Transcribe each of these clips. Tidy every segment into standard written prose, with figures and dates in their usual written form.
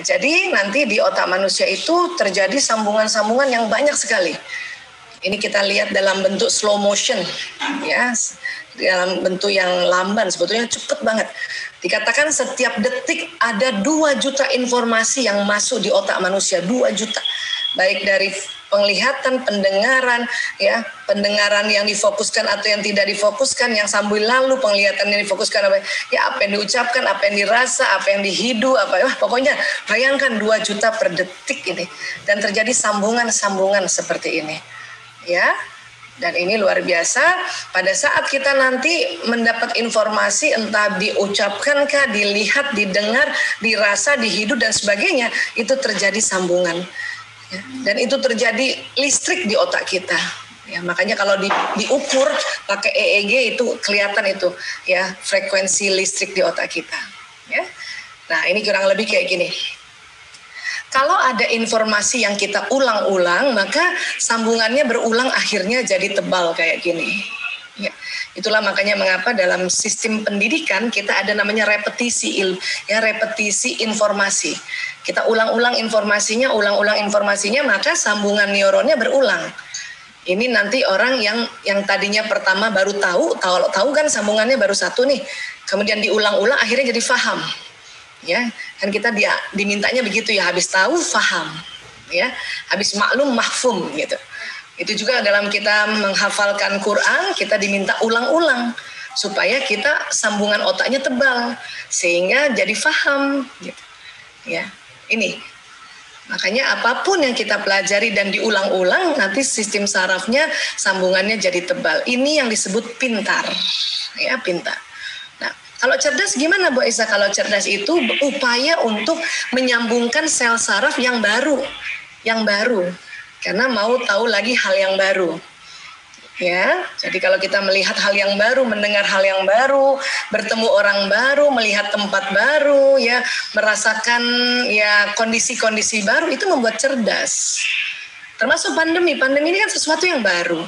Jadi nanti di otak manusia itu terjadi sambungan-sambungan yang banyak sekali. Ini kita lihat dalam bentuk slow motion, ya, dalam bentuk yang lamban, sebetulnya cepet banget. Dikatakan setiap detik ada 2 juta informasi yang masuk di otak manusia, 2 juta. Baik dari penglihatan, pendengaran, ya, pendengaran yang difokuskan atau yang tidak difokuskan, yang sambil lalu penglihatan yang difokuskan, apa yang diucapkan, apa yang dirasa, apa yang dihidu, pokoknya bayangkan 2 juta per detik ini, dan terjadi sambungan-sambungan seperti ini. Ya, dan ini luar biasa. Pada saat kita nanti mendapat informasi, entah diucapkankah, dilihat, didengar, dirasa, dihidup dan sebagainya, itu terjadi sambungan. Ya, dan itu terjadi listrik di otak kita. Ya, makanya kalau diukur pakai EEG itu kelihatan itu, ya, frekuensi listrik di otak kita. Ya, nah ini kurang lebih kayak gini. Kalau ada informasi yang kita ulang-ulang, maka sambungannya berulang akhirnya jadi tebal kayak gini. Ya, itulah makanya mengapa dalam sistem pendidikan kita ada namanya repetisi repetisi informasi. Kita ulang-ulang informasinya, maka sambungan neuronnya berulang. Ini nanti orang yang tadinya pertama baru tahu kan sambungannya baru 1 nih, kemudian diulang-ulang akhirnya jadi paham. Ya, kan kita dimintanya begitu ya, habis tahu faham, ya, habis maklum mahfum gitu. Itu juga dalam kita menghafalkan Quran, kita diminta ulang-ulang supaya kita sambungan otaknya tebal sehingga jadi faham gitu. Ya, ini makanya apapun yang kita pelajari dan diulang-ulang, nanti sistem sarafnya sambungannya jadi tebal. Ini yang disebut pintar, ya, pintar. Kalau cerdas gimana Bu Isa? Kalau cerdas itu upaya untuk menyambungkan sel saraf yang baru, karena mau tahu lagi hal yang baru. Ya, jadi kalau kita melihat hal yang baru, mendengar hal yang baru, bertemu orang baru, melihat tempat baru, ya, merasakan ya kondisi-kondisi baru, itu membuat cerdas. Termasuk pandemi ini kan sesuatu yang baru.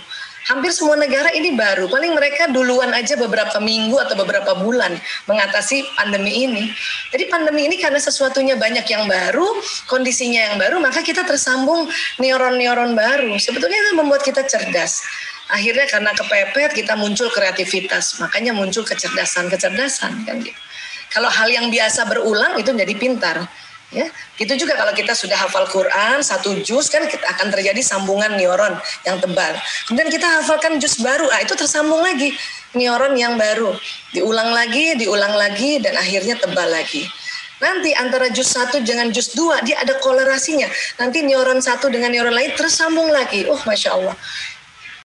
Hampir semua negara ini baru, paling mereka duluan aja beberapa minggu atau beberapa bulan mengatasi pandemi ini. Jadi pandemi ini karena sesuatunya banyak yang baru, kondisinya yang baru, maka kita tersambung neuron-neuron baru. Sebetulnya itu membuat kita cerdas. Akhirnya karena kepepet kita muncul kreativitas, makanya muncul kecerdasan kan gitu. Kalau hal yang biasa berulang itu menjadi pintar. Ya, gitu juga kalau kita sudah hafal Quran 1 juz kan kita akan terjadi sambungan neuron yang tebal. Kemudian kita hafalkan juz baru, itu tersambung lagi neuron yang baru. Diulang lagi dan akhirnya tebal lagi. Nanti antara juz 1 dengan juz 2 dia ada kolerasinya. Nanti neuron 1 dengan neuron lain tersambung lagi. Masya Allah.